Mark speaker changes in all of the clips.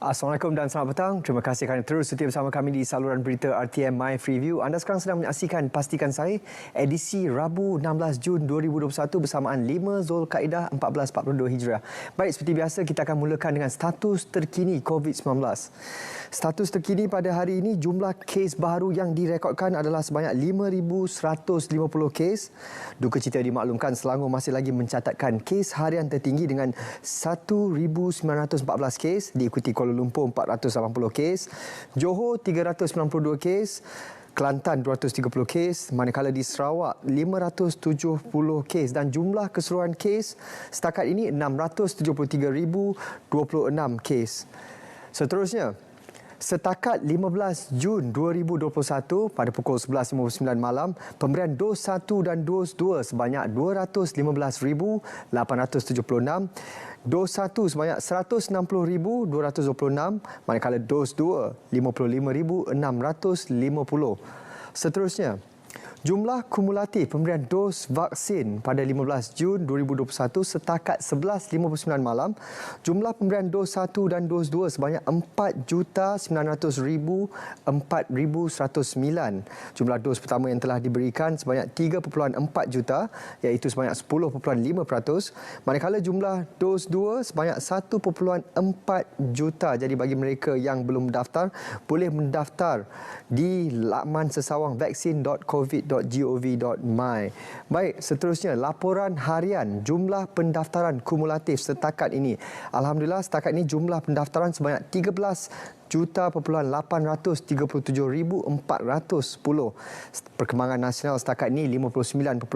Speaker 1: Assalamualaikum dan selamat petang. Terima kasih kerana terus setia bersama kami di saluran berita RTM My Freeview. Anda sekarang sedang menyaksikan Pastikan Saya, edisi Rabu 16 Jun 2021 bersamaan 5 Zulkaidah 1442 Hijrah. Baik, seperti biasa kita akan mulakan dengan status terkini COVID-19. Status terkini pada hari ini, jumlah kes baru yang direkodkan adalah sebanyak 5,150 kes. Duka cita dimaklumkan Selangor masih lagi mencatatkan kes harian tertinggi dengan 1,914 kes, diikuti Kuala Lumpur 480 kes, Johor 392 kes, Kelantan 230 kes, manakala di Sarawak 570 kes dan jumlah keseluruhan kes setakat ini 673,026 kes. Seterusnya, setakat 15 Jun 2021 pada pukul 11.59 malam, pemberian dos 1 dan dos 2 sebanyak 215,876, dos 1 sebanyak 160,226, manakala dos 2 55,650. Seterusnya, jumlah kumulatif pemberian dos vaksin pada 15 Jun 2021 setakat 11.59 malam, jumlah pemberian dos 1 dan dos 2 sebanyak 4,900,4,109. Jumlah dos pertama yang telah diberikan sebanyak 3.4 juta, iaitu sebanyak 10.5%, manakala jumlah dos 2 sebanyak 1.4 juta. Jadi bagi mereka yang belum mendaftar, boleh mendaftar di laman sesawangvaksin.covid.gov.my. Baik, seterusnya laporan harian jumlah pendaftaran kumulatif setakat ini. Alhamdulillah, setakat ini jumlah pendaftaran sebanyak 13,837,410. Perkembangan nasional setakat ini 59.10%.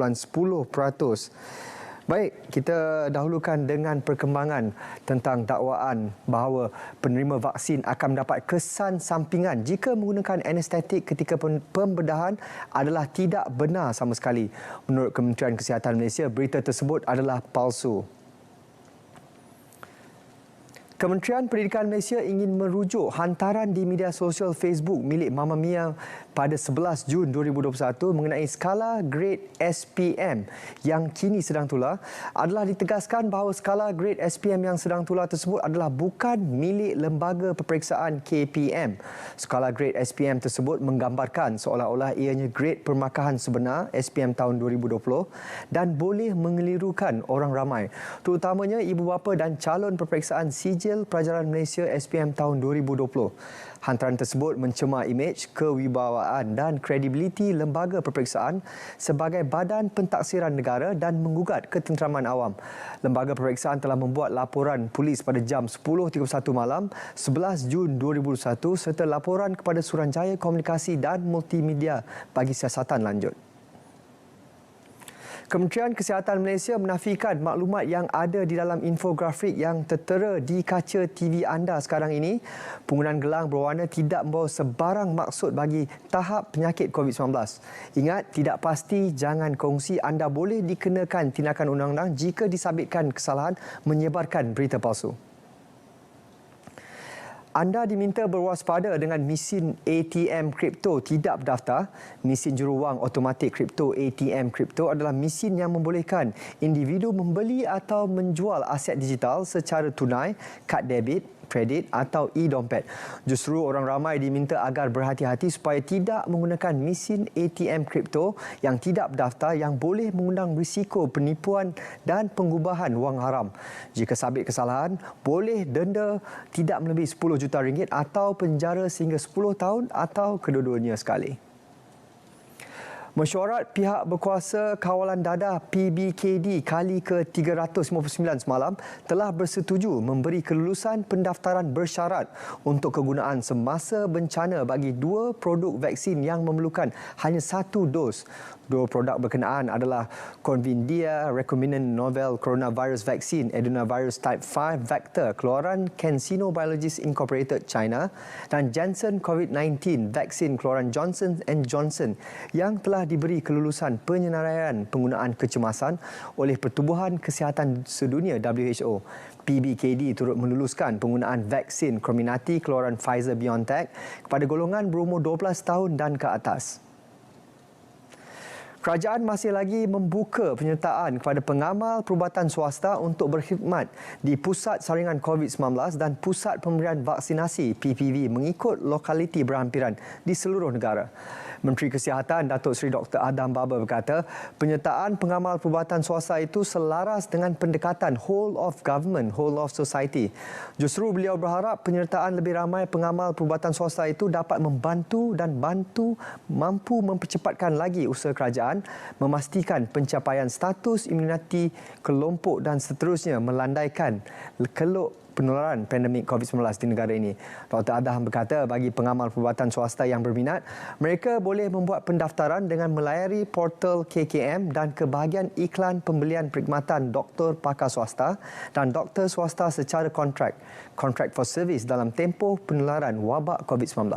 Speaker 1: Baik, kita dahulukan dengan perkembangan tentang dakwaan bahawa penerima vaksin akan mendapat kesan sampingan jika menggunakan anestetik ketika pembedahan adalah tidak benar sama sekali. Menurut Kementerian Kesihatan Malaysia, berita tersebut adalah palsu. Kementerian Pendidikan Malaysia ingin merujuk hantaran di media sosial Facebook milik Mama Mia pada 11 Jun 2021 mengenai skala grade SPM yang kini sedang tular. Adalah ditegaskan bahawa skala grade SPM yang sedang tular tersebut adalah bukan milik Lembaga Peperiksaan KPM. Skala grade SPM tersebut menggambarkan seolah-olah ianya grade permakahan sebenar SPM tahun 2020 dan boleh mengelirukan orang ramai, terutamanya ibu bapa dan calon peperiksaan sijil pelajaran Malaysia SPM tahun 2020. Hantaran tersebut mencemar imej, kewibawaan dan kredibiliti lembaga peperiksaan sebagai badan pentaksiran negara dan menggugat ketenteraman awam. Lembaga peperiksaan telah membuat laporan polis pada jam 10.31 malam 11 Jun 2021 serta laporan kepada Suruhanjaya Komunikasi dan Multimedia bagi siasatan lanjut. Kementerian Kesihatan Malaysia menafikan maklumat yang ada di dalam infografik yang tertera di kaca TV anda sekarang ini. Penggunaan gelang berwarna tidak membawa sebarang maksud bagi tahap penyakit COVID-19. Ingat, tidak pasti, jangan kongsi. Anda boleh dikenakan tindakan undang-undang jika disabitkan kesalahan menyebarkan berita palsu. Anda diminta berwaspada dengan mesin ATM kripto tidak berdaftar. Mesin juruwang automatik kripto ATM kripto adalah mesin yang membolehkan individu membeli atau menjual aset digital secara tunai, kad debit, kredit atau e-dompet. Justru orang ramai diminta agar berhati-hati supaya tidak menggunakan mesin ATM kripto yang tidak berdaftar yang boleh mengundang risiko penipuan dan pengubahan wang haram. Jika sabit kesalahan, boleh denda tidak melebihi 10 juta ringgit atau penjara sehingga 10 tahun atau kedua-duanya sekali. Mesyuarat pihak berkuasa kawalan dadah PBKD kali ke-359 semalam telah bersetuju memberi kelulusan pendaftaran bersyarat untuk kegunaan semasa bencana bagi 2 produk vaksin yang memerlukan hanya 1 dos. 2 produk berkenaan adalah Convindia Recombinant Novel Coronavirus Vaccine Adenovirus Type 5 Vector keluaran CanSino Biologics Incorporated China dan Janssen COVID-19 Vaksin keluaran Johnson & Johnson yang telah diberi kelulusan penyenaraian penggunaan kecemasan oleh Pertubuhan Kesihatan Sedunia WHO. PBKD turut meluluskan penggunaan vaksin Comirnaty keluaran Pfizer-BioNTech kepada golongan berumur 12 tahun dan ke atas. Kerajaan masih lagi membuka penyertaan kepada pengamal perubatan swasta untuk berkhidmat di Pusat Saringan COVID-19 dan Pusat Pemberian Vaksinasi PPV mengikut lokaliti berhampiran di seluruh negara. Menteri Kesihatan Datuk Seri Dr. Adam Baba berkata, penyertaan pengamal perubatan swasta itu selaras dengan pendekatan whole of government, whole of society. Justru beliau berharap penyertaan lebih ramai pengamal perubatan swasta itu dapat membantu dan mampu mempercepatkan lagi usaha kerajaan memastikan pencapaian status imuniti kelompok dan seterusnya melandaikan keluk penularan pandemik COVID-19 di negara ini. Dr. Adam berkata bagi pengamal perubatan swasta yang berminat, mereka boleh membuat pendaftaran dengan melayari portal KKM dan ke bahagian iklan pembelian perkhidmatan doktor pakar swasta dan doktor swasta secara kontrak for service dalam tempoh penularan wabak COVID-19.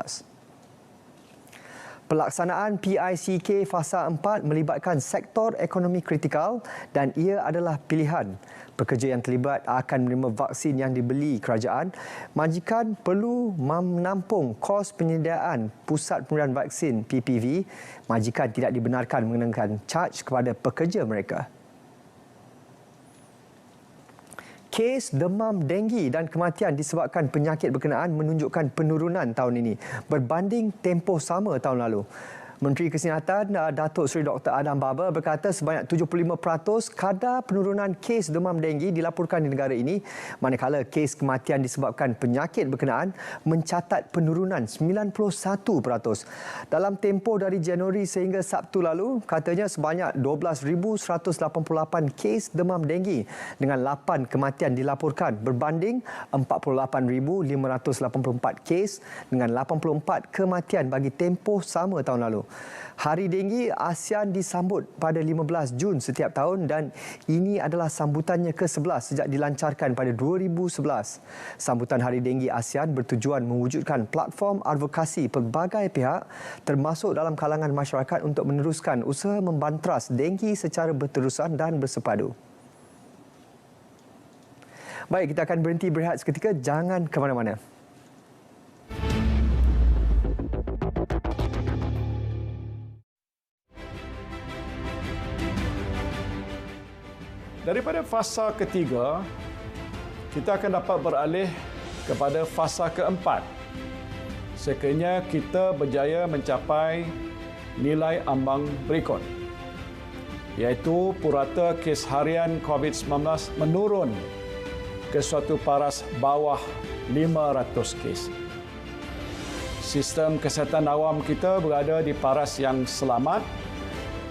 Speaker 1: Pelaksanaan PICK Fasa 4 melibatkan sektor ekonomi kritikal dan ia adalah pilihan. Pekerja yang terlibat akan menerima vaksin yang dibeli kerajaan. Majikan perlu menampung kos penyediaan pusat pemberian vaksin PPV. Majikan tidak dibenarkan mengenakan caj kepada pekerja mereka. Kes demam denggi dan kematian disebabkan penyakit berkenaan menunjukkan penurunan tahun ini berbanding tempoh sama tahun lalu. Menteri Kesihatan Datuk Seri Dr. Adam Baba berkata sebanyak 75% kadar penurunan kes demam denggi dilaporkan di negara ini, manakala kes kematian disebabkan penyakit berkenaan mencatat penurunan 91%. Dalam tempoh dari Januari sehingga Sabtu lalu, katanya sebanyak 12,188 kes demam denggi dengan 8 kematian dilaporkan berbanding 48,584 kes dengan 84 kematian bagi tempoh sama tahun lalu. Hari Denggi ASEAN disambut pada 15 Jun setiap tahun dan ini adalah sambutannya ke-11 sejak dilancarkan pada 2011. Sambutan Hari Denggi ASEAN bertujuan mewujudkan platform advokasi pelbagai pihak termasuk dalam kalangan masyarakat untuk meneruskan usaha membantras denggi secara berterusan dan bersepadu. Baik, kita akan berhenti berehat seketika. Jangan ke mana-mana.
Speaker 2: Daripada fasa ketiga, kita akan dapat beralih kepada fasa keempat. Sekiranya kita berjaya mencapai nilai ambang berikut, iaitu purata kes harian COVID-19 menurun ke suatu paras bawah 500 kes. Sistem kesihatan awam kita berada di paras yang selamat,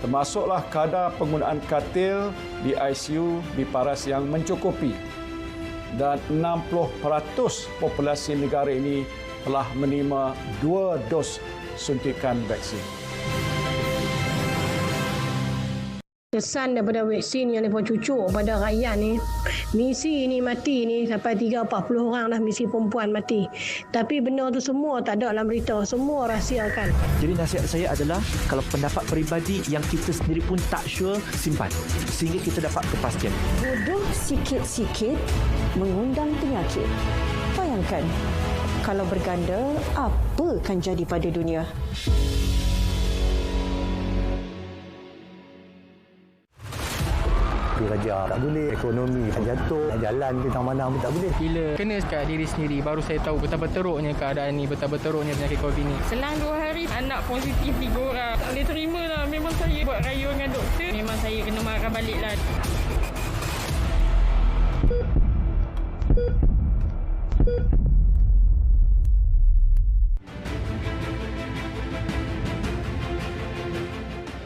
Speaker 2: termasuklah kadar penggunaan katil di ICU di paras yang mencukupi dan 60% populasi negara ini telah menerima 2 dos suntikan vaksin.
Speaker 3: Kesan daripada vaksin yang mereka cucuk pada rakyat ni, misi ni mati ni sampai 30-40 orang dah misi perempuan mati. Tapi benda tu semua tak ada dalam berita, semua rahsiakan.
Speaker 4: Jadi nasihat saya adalah kalau pendapat peribadi yang kita sendiri pun tak sure, simpan sehingga kita dapat kepastian.
Speaker 5: Bodoh sikit-sikit mengundang penyakit. Bayangkan kalau berganda, apa akan jadi pada dunia?
Speaker 6: Kerja tak boleh, ekonomi tak jatuh, jalan ke mana pun tak boleh.
Speaker 7: Bila kena kat diri sendiri baru saya tahu betapa teruknya keadaan ni, betapa teruknya penyakit COVID ni.
Speaker 8: Selang 2 hari anak positif 3 orang. Tak boleh terima lah. Memang saya buat rayuan dengan doktor. Memang saya kena marah balik lah.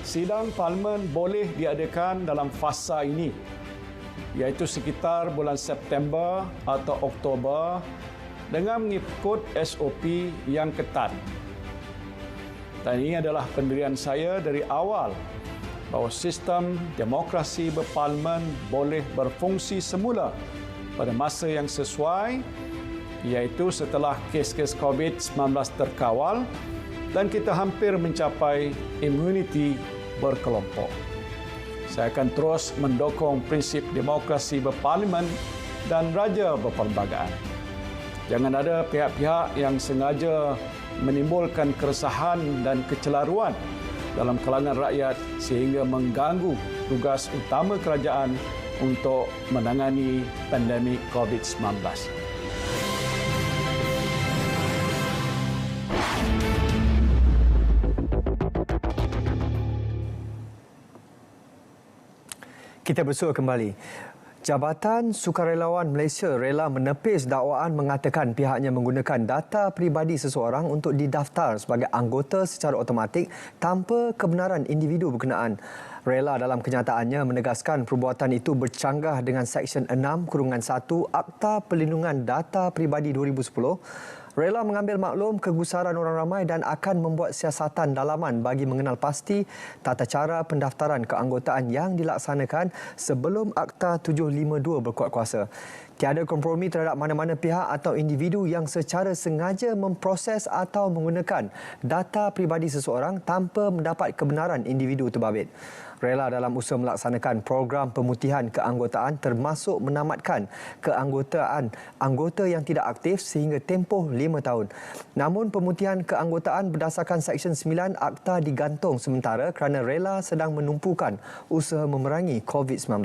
Speaker 2: Sidang Parlimen boleh diadakan dalam fasa ini, iaitu sekitar bulan September atau Oktober dengan mengikut SOP yang ketat. Dan ini adalah pendirian saya dari awal bahawa sistem demokrasi berparlimen boleh berfungsi semula pada masa yang sesuai, iaitu setelah kes-kes COVID-19 terkawal dan kita hampir mencapai imuniti berkelompok. Saya akan terus mendukung prinsip demokrasi berparlimen dan raja berperlembagaan. Jangan ada pihak-pihak yang sengaja menimbulkan keresahan dan kecelaruan dalam kalangan rakyat sehingga mengganggu tugas utama kerajaan untuk menangani pandemik COVID-19.
Speaker 1: Kita bersua kembali. Jabatan Sukarelawan Malaysia rela menepis dakwaan mengatakan pihaknya menggunakan data peribadi seseorang untuk didaftar sebagai anggota secara automatik tanpa kebenaran individu berkenaan. Rela dalam kenyataannya menegaskan perbuatan itu bercanggah dengan Seksyen 6-1 Akta Perlindungan Data Peribadi 2010. Rela mengambil maklum kegusaran orang ramai dan akan membuat siasatan dalaman bagi mengenal pasti tata cara pendaftaran keanggotaan yang dilaksanakan sebelum Akta 752 berkuat kuasa. Tiada kompromi terhadap mana-mana pihak atau individu yang secara sengaja memproses atau menggunakan data peribadi seseorang tanpa mendapat kebenaran individu terbabit. Rela dalam usaha melaksanakan program pemutihan keanggotaan termasuk menamatkan keanggotaan anggota yang tidak aktif sehingga tempoh 5 tahun. Namun pemutihan keanggotaan berdasarkan Seksyen 9 Akta digantung sementara kerana rela sedang menumpukan usaha memerangi COVID-19.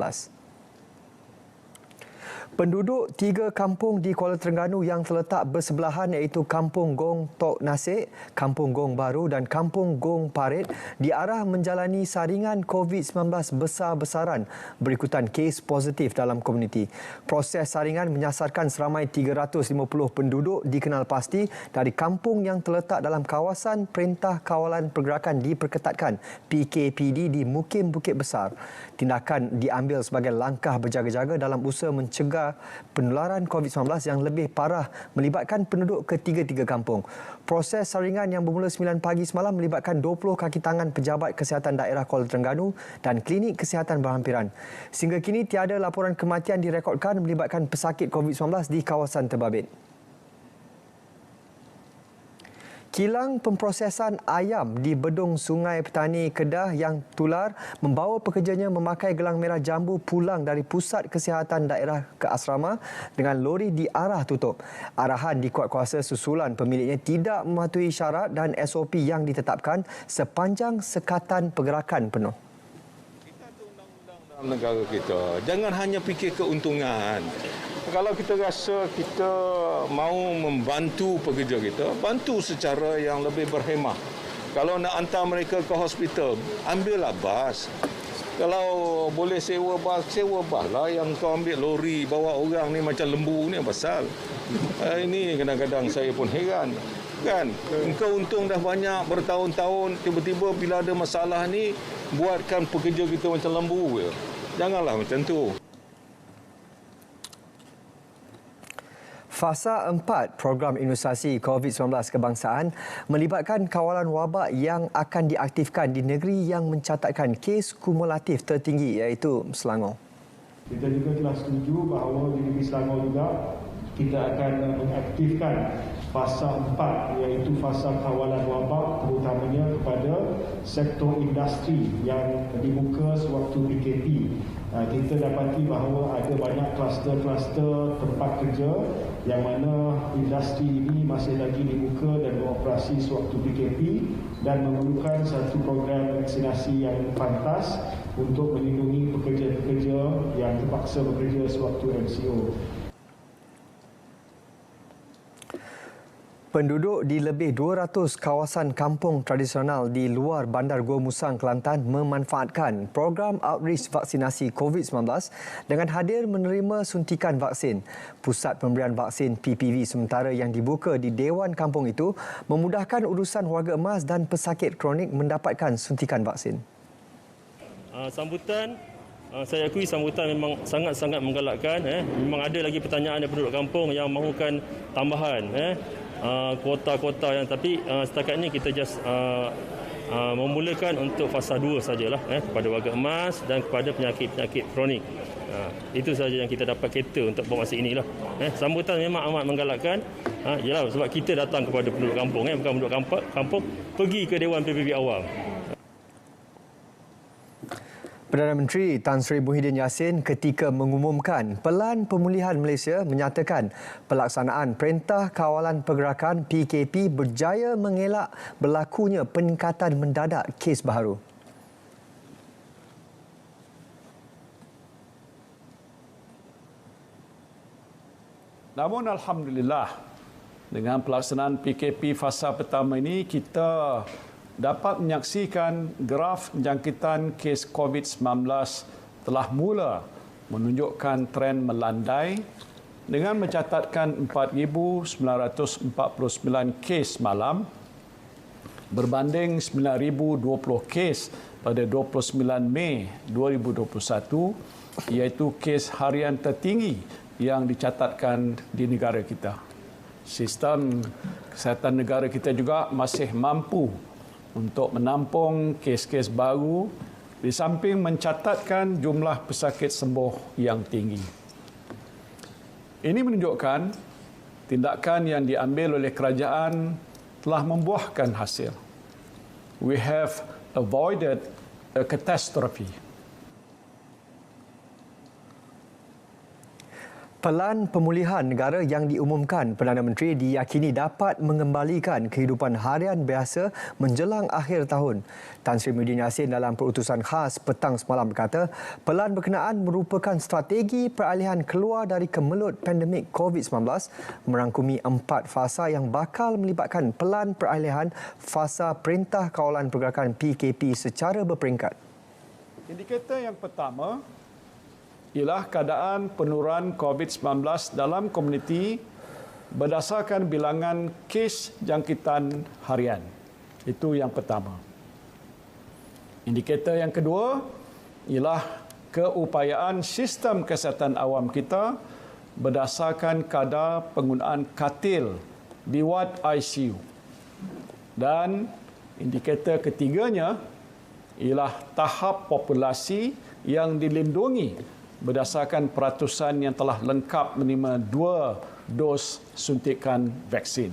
Speaker 1: Penduduk 3 kampung di Kuala Terengganu yang terletak bersebelahan iaitu Kampung Gong Tok Nasik, Kampung Gong Baru dan Kampung Gong Parit diarah menjalani saringan COVID-19 besar-besaran berikutan kes positif dalam komuniti. Proses saringan menyasarkan seramai 350 penduduk dikenal pasti dari kampung yang terletak dalam kawasan Perintah Kawalan Pergerakan Diperketatkan PKPD di Mukim Bukit Besar. Tindakan diambil sebagai langkah berjaga-jaga dalam usaha mencegah penularan COVID-19 yang lebih parah melibatkan penduduk ketiga-tiga kampung. Proses saringan yang bermula 9 pagi semalam melibatkan 20 kaki tangan pejabat kesihatan daerah Kuala Terengganu dan klinik kesihatan berhampiran. Sehingga kini tiada laporan kematian direkodkan melibatkan pesakit COVID-19 di kawasan terbabit. Kilang pemprosesan ayam di Bedung Sungai Petani Kedah yang tular membawa pekerjanya memakai gelang merah jambu pulang dari pusat kesihatan daerah ke asrama dengan lori diarah tutup. Arahan dikuat kuasa susulan pemiliknya tidak mematuhi syarat dan SOP yang ditetapkan sepanjang sekatan pergerakan penuh.
Speaker 9: Kita ada undang-undang dalam negara kita. Jangan hanya fikir keuntungan. Kalau kita rasa kita mahu membantu pekerja kita, bantu secara yang lebih berhemah. Kalau nak hantar mereka ke hospital, ambillah bas. Kalau boleh sewa bas lah. Yang kau ambil lori bawa orang ni macam lembu ni pasal. Ini kadang-kadang saya pun heran. Kan? Engkau untung dah banyak bertahun-tahun, tiba-tiba bila ada masalah ni, buatkan pekerja kita macam lembu. Janganlah macam tu.
Speaker 1: Fasa 4 program imunisasi COVID-19 kebangsaan melibatkan kawalan wabak yang akan diaktifkan di negeri yang mencatatkan kes kumulatif tertinggi iaitu Selangor.
Speaker 10: Kita juga telah setuju bahawa di negeri Selangor juga kita akan mengaktifkan fasa 4 iaitu fasa kawalan wabak terutamanya kepada sektor industri yang dibuka sewaktu PKP. Kita dapati bahawa ada banyak kluster-kluster tempat kerja yang mana industri ini masih lagi dibuka dan beroperasi sewaktu PKP dan memerlukan satu program vaksinasi yang pantas untuk melindungi pekerja-pekerja yang terpaksa bekerja sewaktu MCO.
Speaker 1: Penduduk di lebih 200 kawasan kampung tradisional di luar Bandar Gua Musang, Kelantan memanfaatkan program outreach vaksinasi COVID-19 dengan hadir menerima suntikan vaksin. Pusat pemberian vaksin PPV sementara yang dibuka di Dewan Kampung itu memudahkan urusan warga emas dan pesakit kronik mendapatkan suntikan vaksin.
Speaker 11: Sambutan, saya akui sambutan memang sangat-sangat menggalakkan. Memang ada lagi pertanyaan dari penduduk kampung yang mahukan tambahan. Kuota-kuota yang tapi setakat ini kita just memulakan untuk fasa 2 sajalah kepada warga emas dan kepada penyakit-penyakit kronik. Itu saja yang kita dapat cater untuk buat masa inilah. Sambutan memang amat menggalakkan. Yalah, sebab kita datang kepada penduduk kampung bukan penduduk kampung pergi ke Dewan PPV awam.
Speaker 1: Perdana Menteri Tan Sri Muhyiddin Yassin ketika mengumumkan Pelan Pemulihan Malaysia menyatakan pelaksanaan Perintah Kawalan Pergerakan PKP berjaya mengelak berlakunya peningkatan mendadak kes baharu.
Speaker 2: Namun Alhamdulillah, dengan pelaksanaan PKP fasa pertama ini, kita dapat menyaksikan graf jangkitan kes COVID-19 telah mula menunjukkan tren melandai dengan mencatatkan 4,949 kes malam berbanding 9,020 kes pada 29 Mei 2021, iaitu kes harian tertinggi yang dicatatkan di negara kita. Sistem kesihatan negara kita juga masih mampu untuk menampung kes-kes baru di samping mencatatkan jumlah pesakit sembuh yang tinggi. Ini menunjukkan tindakan yang diambil oleh kerajaan telah membuahkan hasil. We have avoided a catastrophe.
Speaker 1: Pelan pemulihan negara yang diumumkan Perdana Menteri diyakini dapat mengembalikan kehidupan harian biasa menjelang akhir tahun. Tan Sri Muhyiddin Yassin dalam perutusan khas petang semalam berkata, pelan berkenaan merupakan strategi peralihan keluar dari kemelut pandemik COVID-19 merangkumi 4 fasa yang bakal melibatkan pelan peralihan fasa Perintah Kawalan Pergerakan PKP secara berperingkat.
Speaker 2: Indikator yang pertama ialah keadaan penurunan COVID-19 dalam komuniti berdasarkan bilangan kes jangkitan harian. Itu yang pertama. Indikator yang kedua ialah keupayaan sistem kesihatan awam kita berdasarkan kadar penggunaan katil di wad ICU. Dan indikator ketiganya ialah tahap populasi yang dilindungi berdasarkan peratusan yang telah lengkap menerima 2 dos suntikan vaksin.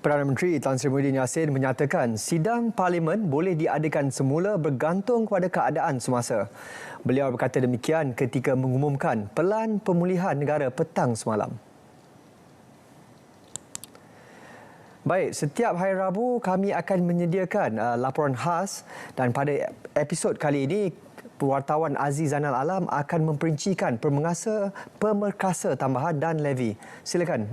Speaker 1: Perdana Menteri Tan Sri Muhyiddin Yassin menyatakan sidang parlimen boleh diadakan semula bergantung kepada keadaan semasa. Beliau berkata demikian ketika mengumumkan Pelan Pemulihan Negara petang semalam. Baik, setiap hari Rabu kami akan menyediakan laporan khas dan pada episod kali ini wartawan Aziz Zainal Alam akan memperincikan pemerkasa tambahan dan levy. Silakan.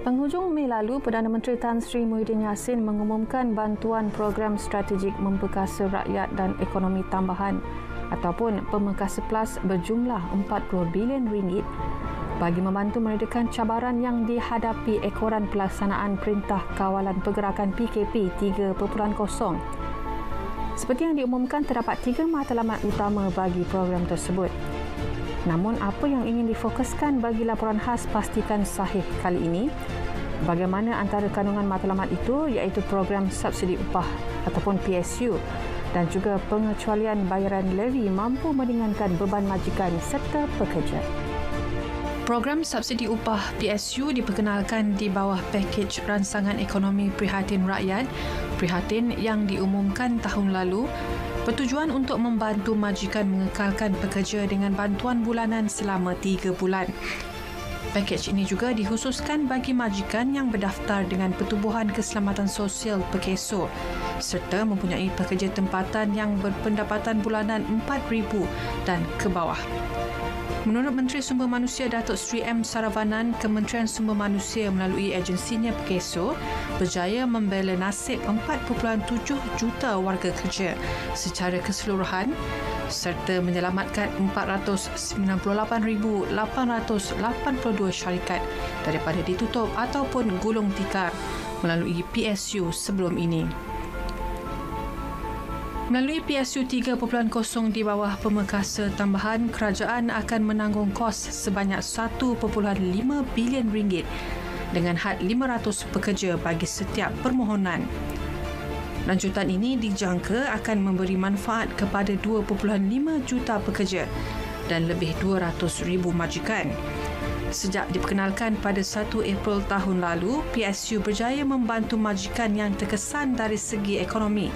Speaker 12: Penghujung Mei lalu, Perdana Menteri Tan Sri Muhyiddin Yassin mengumumkan bantuan program strategik memperkasa rakyat dan ekonomi tambahan ataupun Pemerkasa Plus berjumlah RM40 bilion bagi membantu meredakan cabaran yang dihadapi ekoran pelaksanaan Perintah Kawalan Pergerakan PKP 3.0. Seperti yang diumumkan, terdapat 3 matlamat utama bagi program tersebut. Namun, apa yang ingin difokuskan bagi laporan khas Pastikan Sahih kali ini? Bagaimana antara kandungan matlamat itu iaitu program subsidi upah ataupun PSU dan juga pengecualian bayaran levy mampu meringankan beban majikan serta pekerja.
Speaker 13: Program subsidi upah PSU diperkenalkan di bawah pakej ransangan ekonomi Prihatin Rakyat, Prihatin yang diumumkan tahun lalu, bertujuan untuk membantu majikan mengekalkan pekerja dengan bantuan bulanan selama 3 bulan. Pakej ini juga dikhususkan bagi majikan yang berdaftar dengan Pertubuhan Keselamatan Sosial PEKESO serta mempunyai pekerja tempatan yang berpendapatan bulanan RM4,000 dan ke bawah. Menurut Menteri Sumber Manusia Datuk Seri M. Saravanan, Kementerian Sumber Manusia melalui agensinya PEKESO berjaya membela nasib 4.7 juta warga kerja secara keseluruhan serta menyelamatkan 498,882 syarikat daripada ditutup ataupun gulung tikar melalui PSU sebelum ini. Melalui PSU 3.0 di bawah Pemerkasa Tambahan, kerajaan akan menanggung kos sebanyak RM1.5 bilion dengan had 500 pekerja bagi setiap permohonan. Lanjutan ini dijangka akan memberi manfaat kepada 2.5 juta pekerja dan lebih 200,000 majikan. Sejak diperkenalkan pada 1 April tahun lalu, PSU berjaya membantu majikan yang terkesan dari segi ekonomi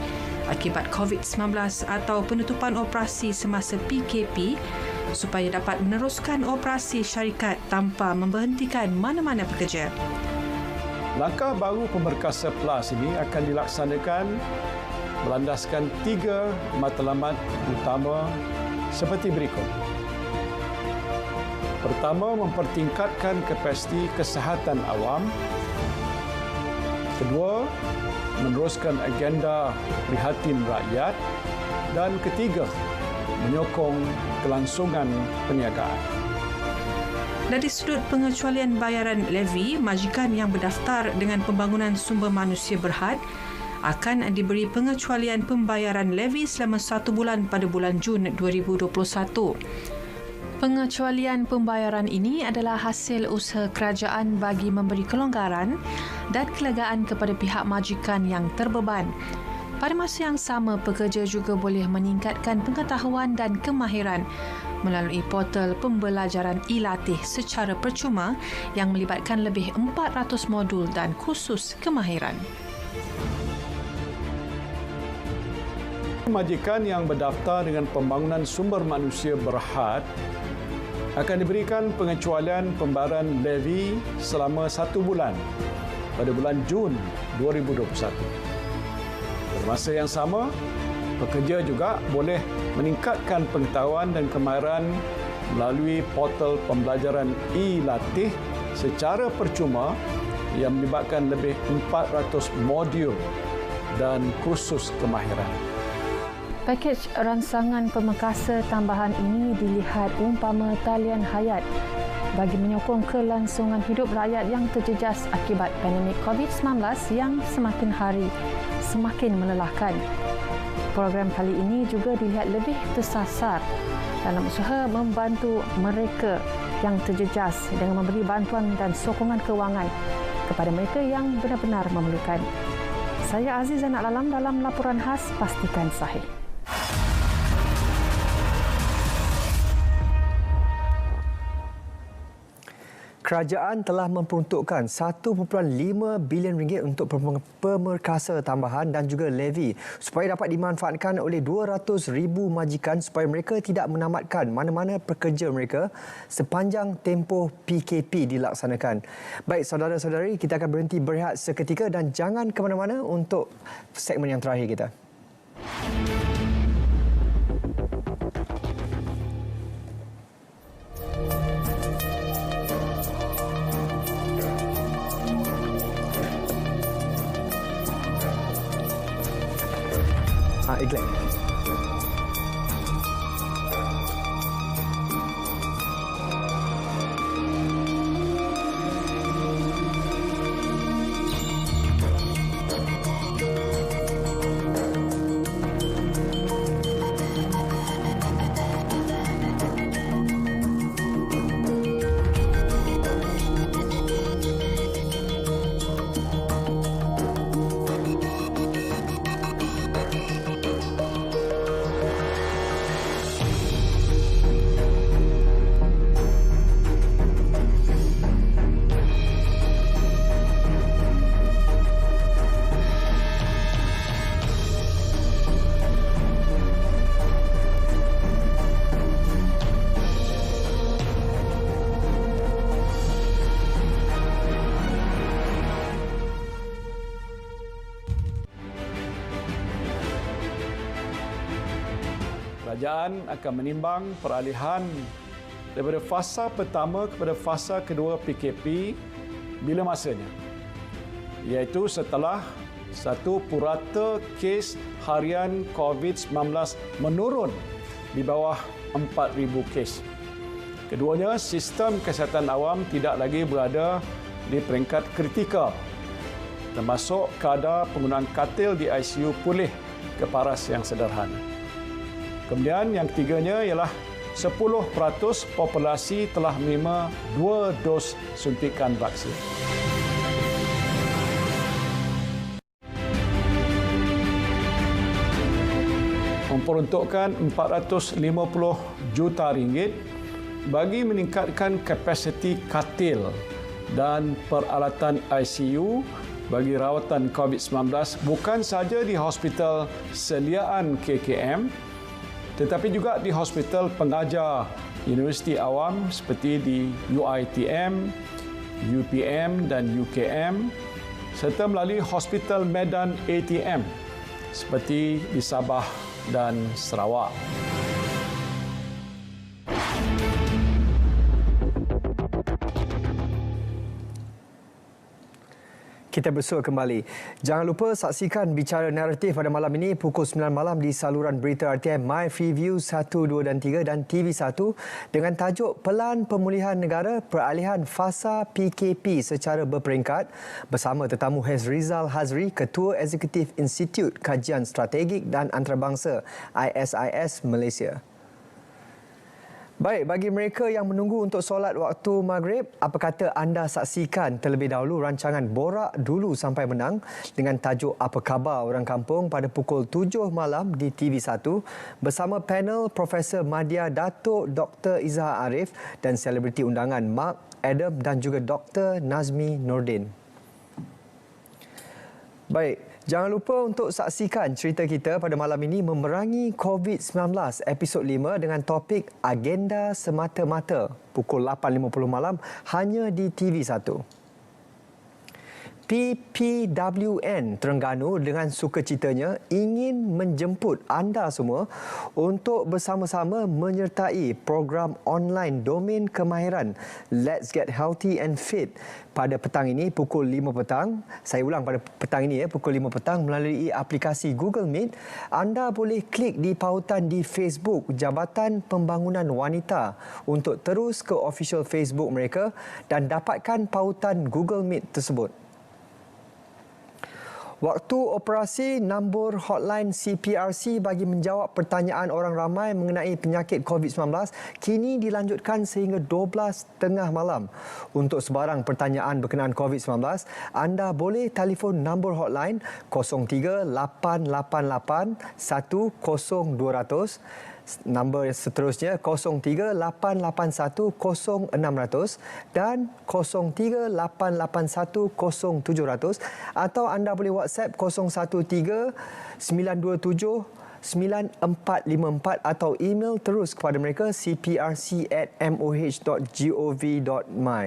Speaker 13: akibat COVID-19 atau penutupan operasi semasa PKP supaya dapat meneruskan operasi syarikat tanpa memberhentikan mana-mana pekerja.
Speaker 2: Langkah baru Pemerkasa Plus ini akan dilaksanakan berlandaskan 3 matlamat utama seperti berikut. Pertama, mempertingkatkan kapasiti kesihatan awam. Kedua, meneruskan agenda prihatin rakyat. Dan ketiga, menyokong kelangsungan perniagaan.
Speaker 13: Dari sudut pengecualian bayaran levy, majikan yang berdaftar dengan Pembangunan Sumber Manusia Berhad akan diberi pengecualian pembayaran levy selama 1 bulan pada bulan Jun 2021. Pengecualian pembayaran ini adalah hasil usaha kerajaan bagi memberi kelonggaran dan kelegaan kepada pihak majikan yang terbeban. Pada masa yang sama, pekerja juga boleh meningkatkan pengetahuan dan kemahiran melalui portal pembelajaran e-latih secara percuma yang melibatkan lebih 400 modul dan kursus kemahiran.
Speaker 2: Majikan yang berdaftar dengan Pembangunan Sumber Manusia Berhad akan diberikan pengecualian pembayaran levy selama 1 bulan pada bulan Jun 2021. Pada masa yang sama, pekerja juga boleh meningkatkan pengetahuan dan kemahiran melalui portal pembelajaran e-latih secara percuma yang melibatkan lebih 400 modul dan kursus kemahiran.
Speaker 12: Pakej ransangan Pemerkasa tambahan ini dilihat umpama talian hayat bagi menyokong kelangsungan hidup rakyat yang terjejas akibat pandemik COVID-19 yang semakin hari semakin melelahkan. Program kali ini juga dilihat lebih tersasar dalam usaha membantu mereka yang terjejas dengan memberi bantuan dan sokongan kewangan kepada mereka yang benar-benar memerlukan. Saya Aziz Zainal Alam dalam laporan khas Pastikan Sahih.
Speaker 1: Kerajaan telah memperuntukkan RM1.5 bilion untuk pemerkasa tambahan dan juga levy supaya dapat dimanfaatkan oleh 200,000 majikan supaya mereka tidak menamatkan mana-mana pekerja mereka sepanjang tempoh PKP dilaksanakan. Baik saudara-saudari, kita akan berhenti berehat seketika dan jangan ke mana-mana untuk segmen yang terakhir kita. Iklan.
Speaker 2: Kerajaan akan menimbang peralihan daripada fasa pertama kepada fasa kedua PKP bila masanya, iaitu setelah satu purata kes harian COVID-19 menurun di bawah 4,000 kes. Keduanya, sistem kesihatan awam tidak lagi berada di peringkat kritikal, termasuk kadar penggunaan katil di ICU pulih ke paras yang sederhana. Kemudian yang ketiganya ialah 10% populasi telah menerima 2 dos suntikan vaksin. memperuntukkan 450 juta ringgit bagi meningkatkan kapasiti katil dan peralatan ICU bagi rawatan COVID-19 bukan sahaja di Hospital Seliaan KKM tetapi juga di hospital pengajar Universiti Awam seperti di UiTM, UPM dan UKM serta melalui Hospital Medan ATM seperti di Sabah dan Sarawak.
Speaker 1: Kita bersua kembali. Jangan lupa saksikan bicara naratif pada malam ini pukul 9 malam di saluran berita RTM My Freeview 1, 2 dan 3 dan TV1 dengan tajuk Pelan Pemulihan Negara Peralihan Fasa PKP secara berperingkat bersama tetamu Rizal Hazri, Ketua Eksekutif Institut Kajian Strategik dan Antarabangsa ISIS Malaysia. Baik, bagi mereka yang menunggu untuk solat waktu maghrib, apa kata anda saksikan terlebih dahulu rancangan Borak Dulu Sampai Menang dengan tajuk Apa Khabar Orang Kampung pada pukul 7 malam di TV1 bersama panel Profesor Madya Datuk Dr. Izzah Arif dan selebriti undangan Mark Adam dan juga Dr. Nazmi Nordin. Baik, jangan lupa untuk saksikan cerita kita pada malam ini Memerangi COVID-19 episod 5 dengan topik Agenda Semata-Mata pukul 8.50 malam hanya di TV1. PPWN Terengganu dengan sukacitanya ingin menjemput anda semua untuk bersama-sama menyertai program online domain kemahiran Let's Get Healthy and Fit pada petang ini pukul 5 petang. Saya ulang, pada petang ini pukul 5 petang melalui aplikasi Google Meet. Anda boleh klik di pautan di Facebook Jabatan Pembangunan Wanita untuk terus ke official Facebook mereka dan dapatkan pautan Google Meet tersebut. Waktu operasi nombor hotline CPRC bagi menjawab pertanyaan orang ramai mengenai penyakit COVID-19 kini dilanjutkan sehingga 12.30 malam. Untuk sebarang pertanyaan berkenaan COVID-19, anda boleh telefon nombor hotline 03-888-10200, nombor seterusnya 03-881-0600 dan 03-881-0700 atau anda boleh WhatsApp 013-927-9454 atau email terus kepada mereka cprc@moh.gov.my.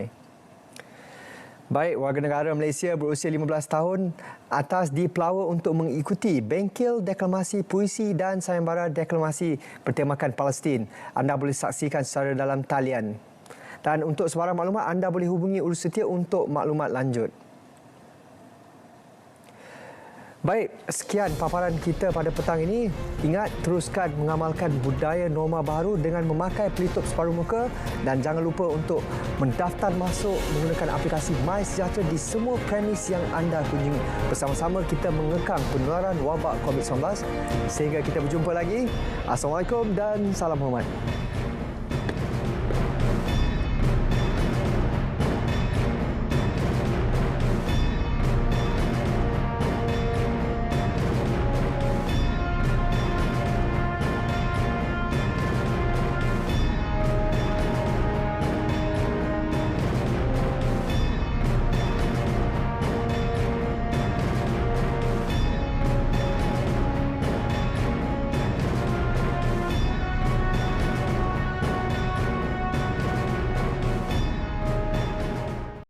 Speaker 1: Baik, warga negara Malaysia berusia 15 tahun atas dipelawa untuk mengikuti bengkel deklamasi puisi dan sayembara deklamasi bertemakan Palestin. Anda boleh saksikan secara dalam talian. Dan untuk sebarang maklumat, anda boleh hubungi Urus Setia untuk maklumat lanjut. Baik, sekian paparan kita pada petang ini. Ingat, teruskan mengamalkan budaya norma baru dengan memakai pelitup separuh muka dan jangan lupa untuk mendaftar masuk menggunakan aplikasi MySejahtera di semua premis yang anda kunjungi. Bersama-sama kita mengekang penularan wabak COVID-19. Sehingga kita berjumpa lagi. Assalamualaikum dan salam hormat.